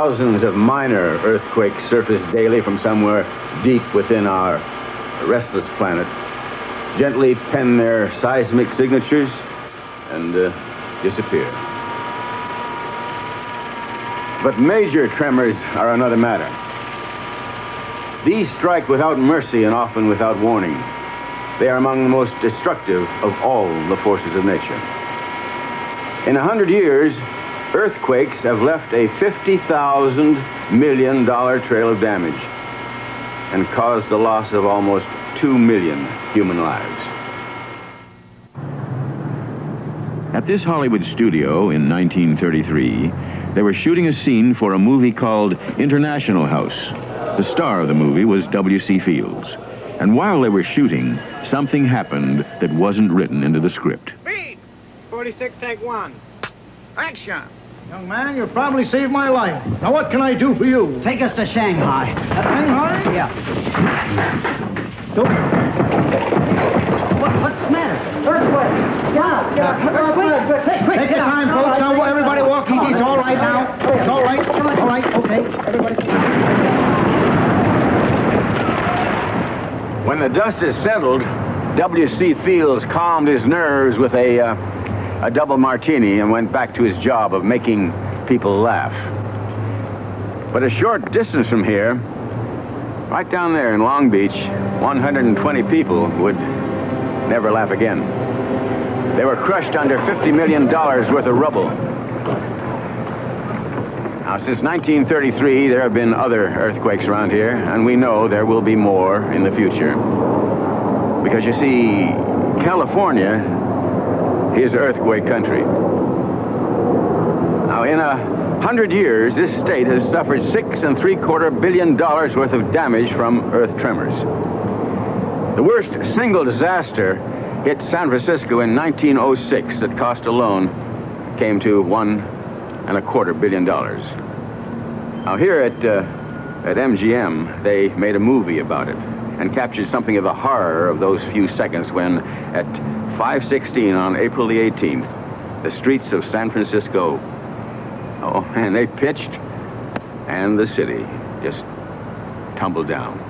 thousands of minor earthquakes surface daily from somewhere deep within our restless planet, gently pen their seismic signatures and disappear. But major tremors are another matter. These strike without mercy and often without warning. They are among the most destructive of all the forces of nature. In 100 years, earthquakes have left a $50,000 million trail of damage and caused the loss of almost 2 million human lives. At this Hollywood studio in 1933, they were shooting a scene for a movie called International House. The star of the movie was W.C. Fields. And while they were shooting, something happened that wasn't written into the script. Speed! 46, take 1. Action! Young man, you probably saved my life. Now what can I do for you? Take us to Shanghai. Shanghai? Yeah. What's the matter? Earthquake! Earthquake! Take your time, folks. Now, everybody walk easy. It's all right now. It's all right. All right, okay. Everybody. When the dust is settled, W.C. Fields calmed his nerves with a double martini and went back to his job of making people laugh. But a short distance from here, right down there in Long Beach, 120 people would never laugh again. They were crushed under $50 million worth of rubble. Now, since 1933, there have been other earthquakes around here, and we know there will be more in the future. Because you see, California is earthquake country. Now, in 100 years, this state has suffered $6.75 billion worth of damage from earth tremors. The worst single disaster hit San Francisco in 1906. That cost alone came to $1.25 billion. Now, here at MGM, they made a movie about it and captured something of the horror of those few seconds when, at 5:16 on April the 18th, the streets of San Francisco, and they pitched, and the city just tumbled down.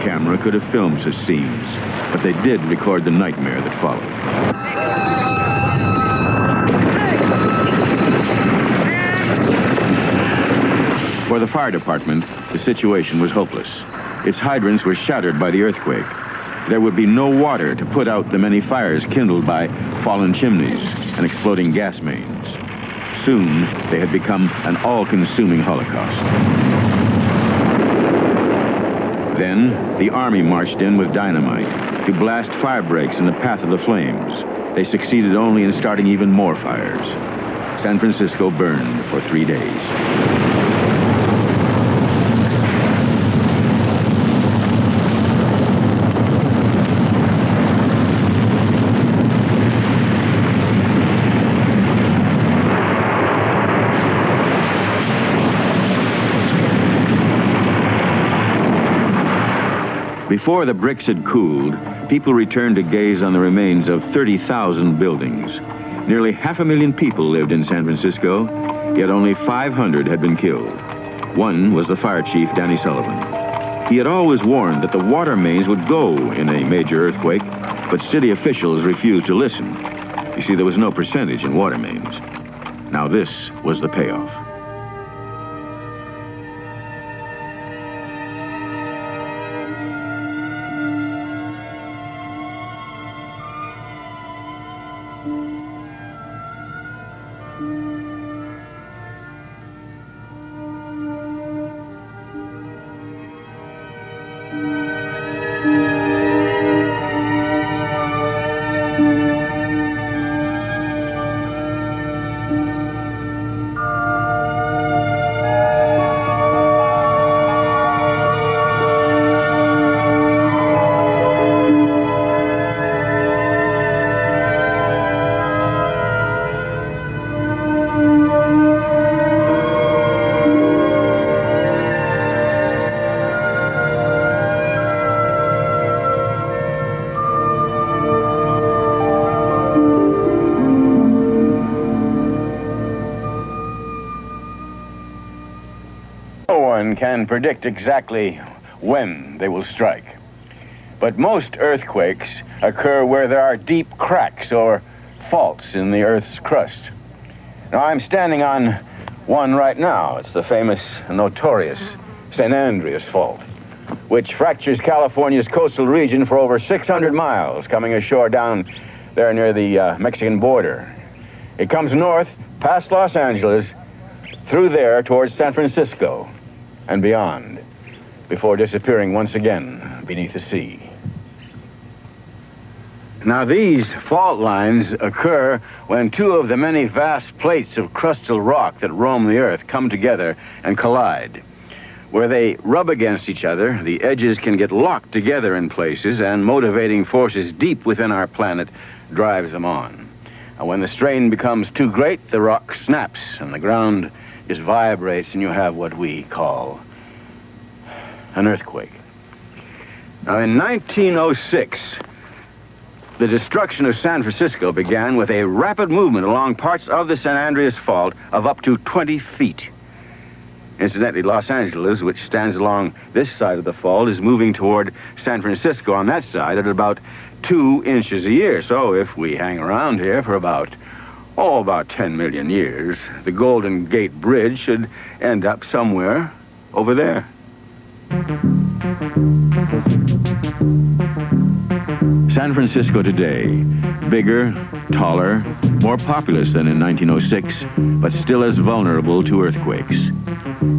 Camera could have filmed such scenes, but they did record the nightmare that followed. For the fire department, the situation was hopeless. Its hydrants were shattered by the earthquake. There would be no water to put out the many fires kindled by fallen chimneys and exploding gas mains. Soon, they had become an all-consuming holocaust. Then, the Army marched in with dynamite to blast fire breaks in the path of the flames. They succeeded only in starting even more fires. San Francisco burned for 3 days. Before the bricks had cooled, people returned to gaze on the remains of 30,000 buildings. Nearly 500,000 people lived in San Francisco, yet only 500 had been killed. One was the fire chief, Danny Sullivan. He had always warned that the water mains would go in a major earthquake, but city officials refused to listen. You see, there was no percentage in water mains. Now this was the payoff. one can predict exactly when they will strike. But most earthquakes occur where there are deep cracks or faults in the Earth's crust. Now, I'm standing on one right now. It's the famous, notorious San Andreas Fault, which fractures California's coastal region for over 600 miles, coming ashore down there near the Mexican border. It comes north, past Los Angeles, through there towards San Francisco and beyond, before disappearing once again beneath the sea. Now, these fault lines occur when two of the many vast plates of crustal rock that roam the Earth come together and collide. Where they rub against each other, the edges can get locked together in places, and motivating forces deep within our planet drives them on. And when the strain becomes too great, the rock snaps and the ground just vibrates, and you have what we call an earthquake. Now, in 1906, the destruction of San Francisco began with a rapid movement along parts of the San Andreas Fault of up to 20 feet. Incidentally, Los Angeles, which stands along this side of the fault, is moving toward San Francisco on that side at about 2 inches a year. So if we hang around here for about 10 million years, the Golden Gate Bridge should end up somewhere over there. San Francisco today, bigger, taller, more populous than in 1906, but still as vulnerable to earthquakes.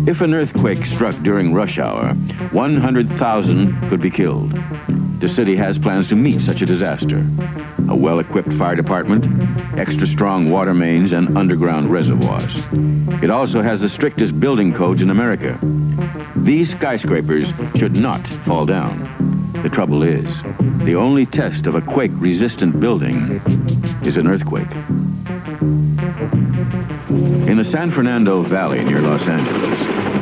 If an earthquake struck during rush hour, 100,000 could be killed. The city has plans to meet such a disaster. A well-equipped fire department, extra strong water mains, and underground reservoirs. It also has the strictest building codes in America. These skyscrapers should not fall down. The trouble is, the only test of a quake-resistant building is an earthquake. In the San Fernando Valley near Los Angeles,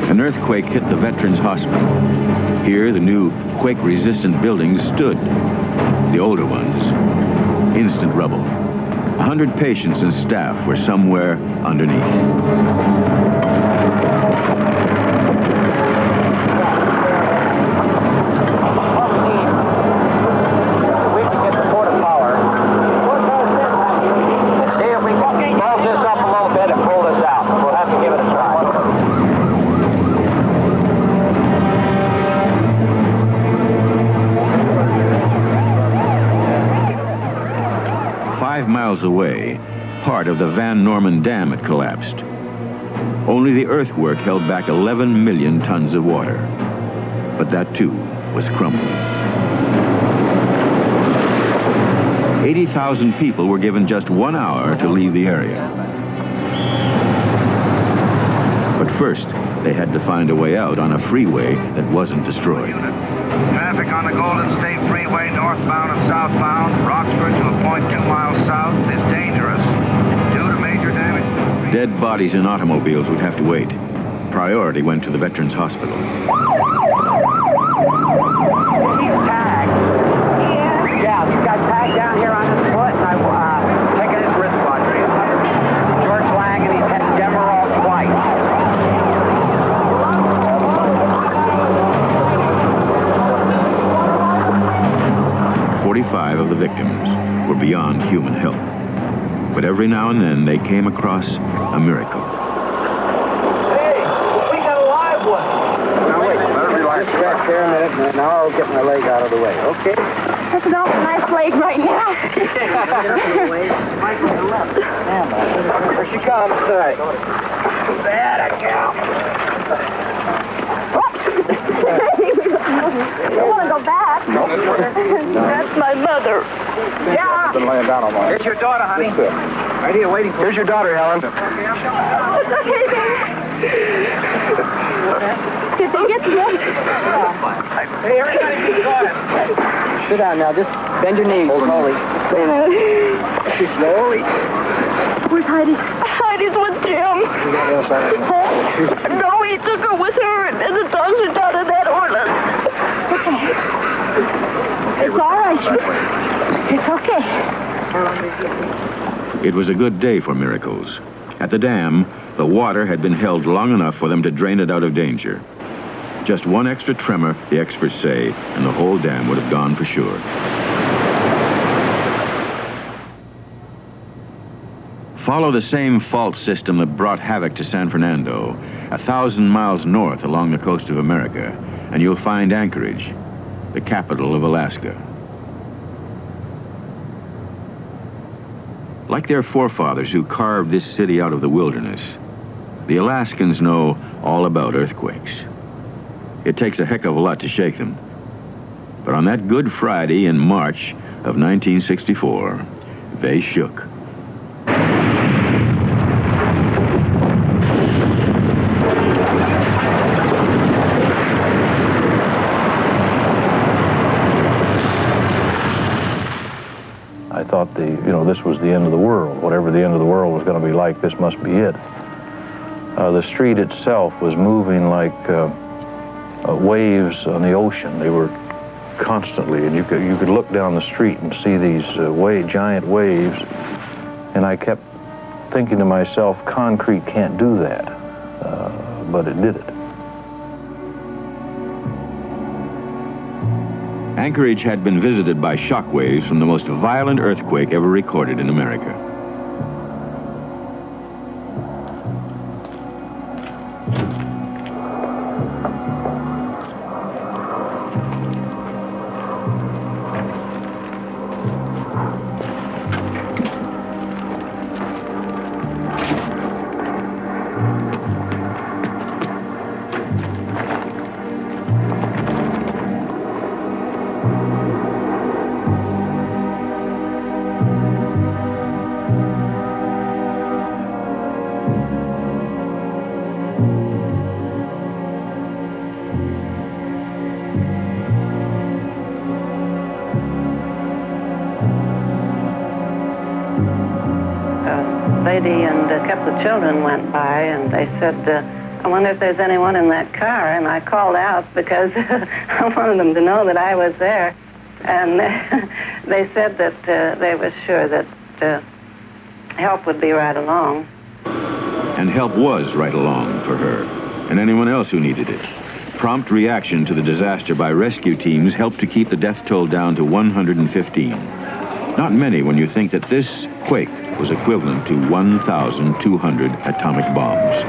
an earthquake hit the Veterans Hospital. Here, the new quake-resistant buildings stood. The older ones, instant rubble. 100 patients and staff were somewhere underneath. Away, part of the Van Norman Dam had collapsed. Only the earthwork held back 11 million tons of water. But that, too, was crumbling. 80,000 people were given just 1 hour to leave the area. But first, they had to find a way out on a freeway that wasn't destroyed. Traffic on the Golden State Freeway, northbound and southbound, Roxford to a point 2 miles south, is dangerous due to major damage. Dead bodies in automobiles would have to wait. Priority went to the Veterans Hospital. He's tagged. Yeah, he's got tagged down here on his foot, and I've taken his wristwatch. George Lang, and he's had Demerol twice. 45 of the victims were beyond human help. But every now and then they came across a miracle. Hey, we got a live one. Now wait, let me relax back there a minute, and now I'll get my leg out of the way, okay? That's an awful nice leg right now. Here she comes. All right. That a cow. You want to go back? No. That's my mother. Yeah. Been laying down all morning. Here's your daughter, honey. Right here, waiting for you. Here's your daughter, Helen. It's okay, baby. Did they get sick? Hey, everybody keep quiet. Sit down now. Just bend your knees slowly. Wait a minute. Slowly. Where's Heidi? Heidi's with Jim. No, he took her with her, and the dogs are down in that orland. Okay. It's all right. It's okay. It was a good day for miracles. At the dam, the water had been held long enough for them to drain it out of danger. Just one extra tremor, the experts say, and the whole dam would have gone for sure. Follow the same fault system that brought havoc to San Fernando, 1,000 miles north along the coast of America, and you'll find Anchorage, the capital of Alaska. Like their forefathers who carved this city out of the wilderness, the Alaskans know all about earthquakes. It takes a heck of a lot to shake them. But on that Good Friday in March of 1964, they shook. I thought this was the end of the world. Whatever the end of the world was going to be like, this must be it. The street itself was moving like waves on the ocean. They were constantly, and you could look down the street and see these giant waves. And I kept thinking to myself, concrete can't do that, but it did it. Anchorage had been visited by shock waves from the most violent earthquake ever recorded in America. Lady and a couple of children went by, and they said, I wonder if there's anyone in that car. And I called out because I wanted them to know that I was there. And they said that they were sure that help would be right along. And help was right along for her, and anyone else who needed it. Prompt reaction to the disaster by rescue teams helped to keep the death toll down to 115. Not many when you think that this quake was equivalent to 1,200 atomic bombs.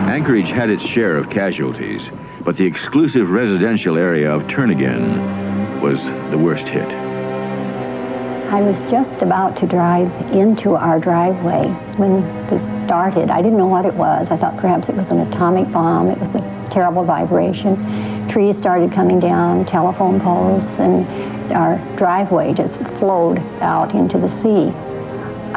Anchorage had its share of casualties, but the exclusive residential area of Turnagain was the worst hit. I was just about to drive into our driveway when this started. I didn't know what it was. I thought perhaps it was an atomic bomb. It was a terrible vibration. Trees started coming down, telephone poles, and our driveway just flowed out into the sea.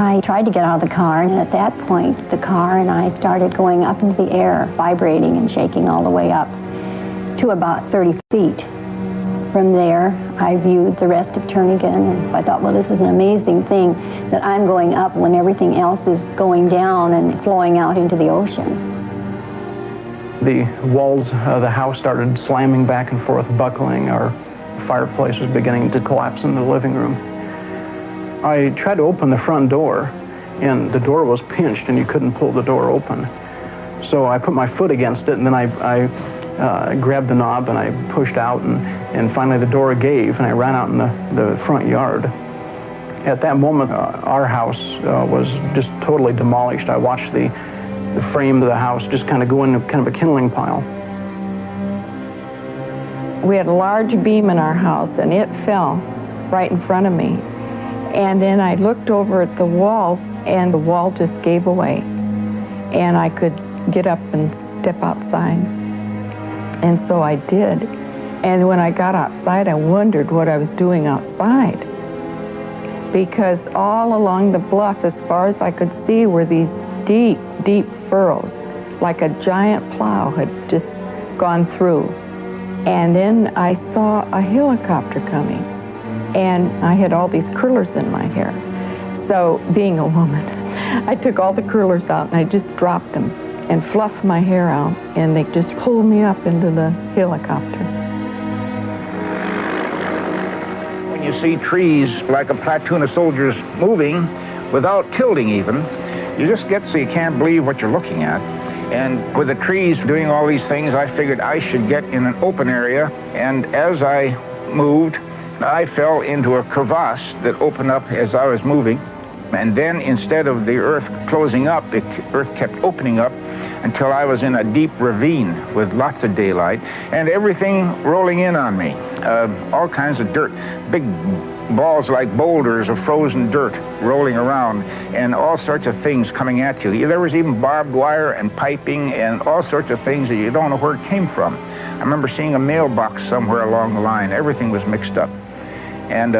I tried to get out of the car, and at that point, the car and I started going up into the air, vibrating and shaking all the way up to about 30 feet. From there, I viewed the rest of Turnagain, and I thought, well, this is an amazing thing that I'm going up when everything else is going down and flowing out into the ocean. The walls of the house started slamming back and forth, buckling. Our fireplace was beginning to collapse in the living room. I tried to open the front door, and the door was pinched, and you couldn't pull the door open. So I put my foot against it, and then I grabbed the knob, and I pushed out, and finally the door gave, and I ran out in the front yard. At that moment, our house was just totally demolished. I watched the frame of the house just kind of go into kind of a kindling pile. We had a large beam in our house, and it fell right in front of me. And then I looked over at the walls, and the wall just gave away. And I could get up and step outside. And so I did. And when I got outside, I wondered what I was doing outside. Because all along the bluff, as far as I could see, were these deep, deep furrows, like a giant plow had just gone through. And then I saw a helicopter coming, and I had all these curlers in my hair. So, being a woman, I took all the curlers out and I just dropped them and fluffed my hair out, and they just pulled me up into the helicopter. When you see trees like a platoon of soldiers moving without tilting even, you just get so you can't believe what you're looking at. And with the trees doing all these things, I figured I should get in an open area. And as I moved, I fell into a crevasse that opened up as I was moving. And then instead of the earth closing up, the earth kept opening up until I was in a deep ravine with lots of daylight and everything rolling in on me. All kinds of dirt, big balls like boulders of frozen dirt rolling around, and all sorts of things coming at you. There was even barbed wire and piping and all sorts of things that you don't know where it came from. I remember seeing a mailbox somewhere along the line. Everything was mixed up. And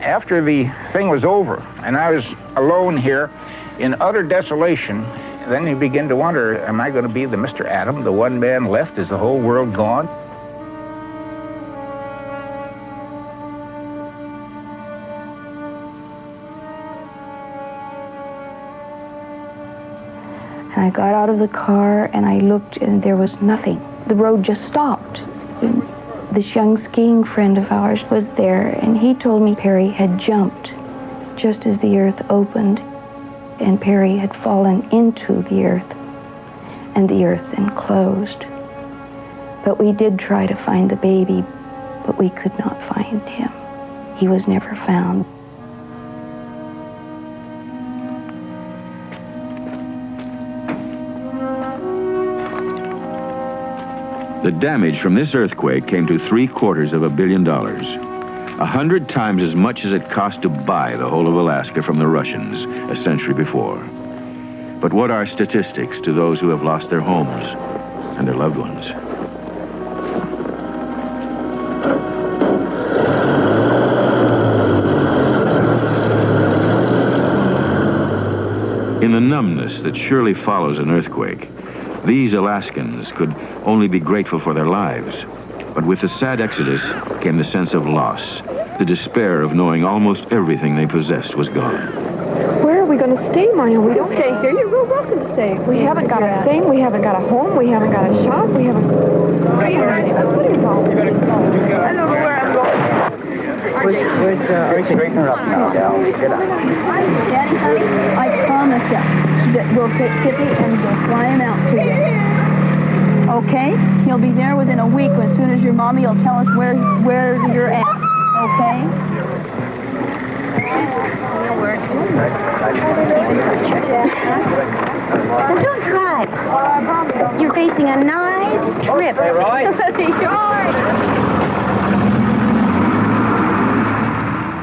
after the thing was over and I was alone here in utter desolation, then you begin to wonder, am I going to be the Mr. Atom, the one man left? Is the whole world gone? And I got out of the car and I looked and there was nothing. The road just stopped. And this young skiing friend of ours was there, and he told me Perry had jumped just as the earth opened, and Perry had fallen into the earth, and the earth then closed. But we did try to find the baby, but we could not find him. He was never found. The damage from this earthquake came to $750 million, 100 times as much as it cost to buy the whole of Alaska from the Russians a century before. But what are statistics to those who have lost their homes and their loved ones? In the numbness that surely follows an earthquake, these Alaskans could only be grateful for their lives. But with the sad exodus came the sense of loss, the despair of knowing almost everything they possessed was gone. Where are we going to stay, Marnia? We don't stay here. You're real welcome to stay. We haven't got a thing. We haven't got a home. We haven't got a shop. We haven't... What are you going? I don't know where I'm going. Where's straighten her up now, Dal. Get up. Daddy, honey, I promise you that we'll take Tippy and we'll fly him out to you. Okay? He'll be there within a week as soon as your mommy will tell us where you're at. Okay? Now don't cry. You're facing a nice trip. Hey, Roy.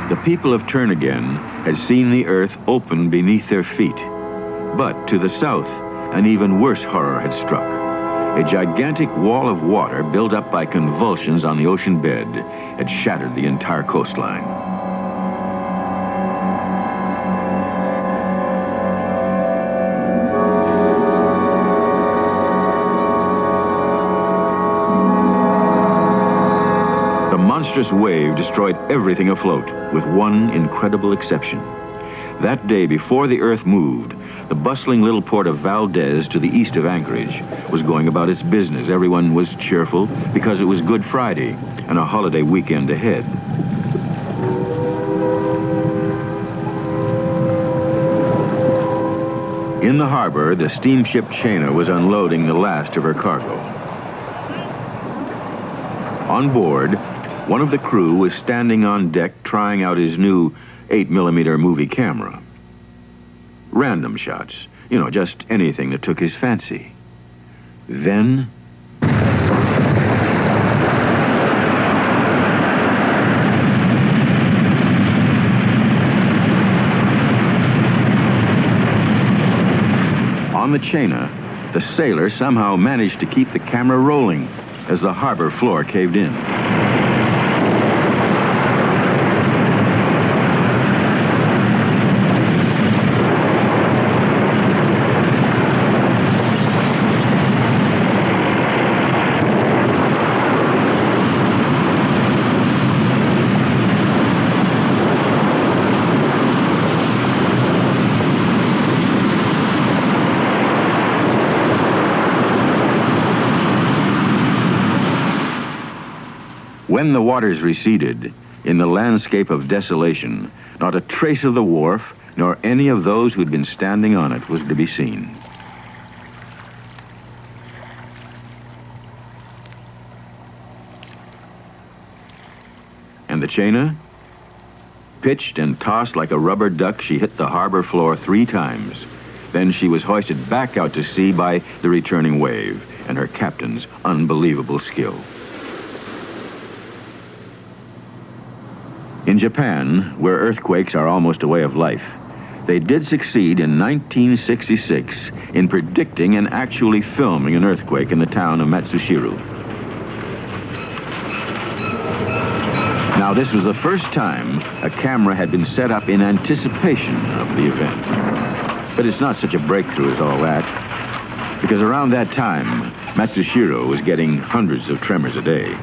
The people of Turnagain had seen the earth open beneath their feet. But to the south, an even worse horror had struck. A gigantic wall of water built up by convulsions on the ocean bed had shattered the entire coastline. The monstrous wave destroyed everything afloat, with one incredible exception. That day, before the earth moved, the bustling little port of Valdez to the east of Anchorage was going about its business. Everyone was cheerful because it was Good Friday and a holiday weekend ahead. In the harbor, the steamship Chena was unloading the last of her cargo. On board, one of the crew was standing on deck trying out his new 8mm movie camera. Random shots, you know, just anything that took his fancy. Then... on the Chena, the sailor somehow managed to keep the camera rolling as the harbor floor caved in. when the waters receded, in the landscape of desolation, not a trace of the wharf, nor any of those who'd been standing on it was to be seen. And the Chena? Pitched and tossed like a rubber duck, she hit the harbor floor 3 times. Then she was hoisted back out to sea by the returning wave and her captain's unbelievable skill. In Japan, where earthquakes are almost a way of life, they did succeed in 1966 in predicting and actually filming an earthquake in the town of Matsushiro. Now, this was the first time a camera had been set up in anticipation of the event. But it's not such a breakthrough as all that, because around that time, Matsushiro was getting hundreds of tremors a day.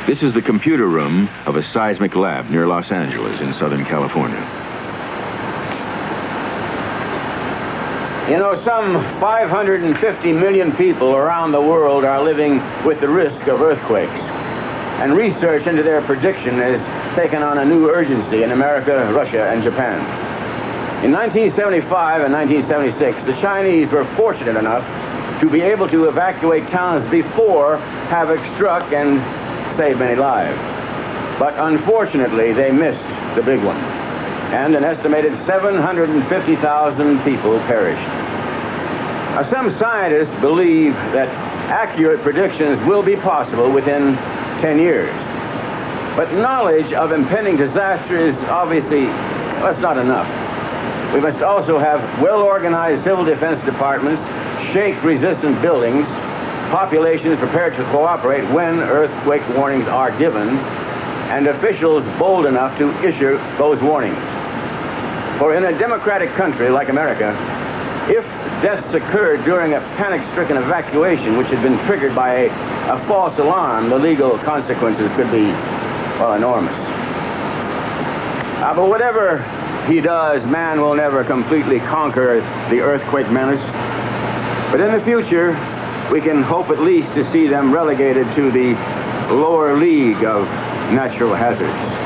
This is the computer room of a seismic lab near Los Angeles in Southern California. You know, some 550 million people around the world are living with the risk of earthquakes. And research into their prediction has taken on a new urgency in America, Russia, and Japan. In 1975 and 1976, the Chinese were fortunate enough to be able to evacuate towns before Havoc struck and saved many lives. But unfortunately, they missed the big one, and an estimated 750,000 people perished. Now, some scientists believe that accurate predictions will be possible within 10 years. But knowledge of impending disaster is obviously, well, it's not enough. We must also have well-organized civil defense departments, shake-resistant buildings, populations prepared to cooperate when earthquake warnings are given, and officials bold enough to issue those warnings. For in a democratic country like America, if deaths occurred during a panic-stricken evacuation which had been triggered by a false alarm, the legal consequences could be, well, enormous. But whatever he does, man will never completely conquer the earthquake menace. But in the future, we can hope at least to see them relegated to the lower league of natural hazards.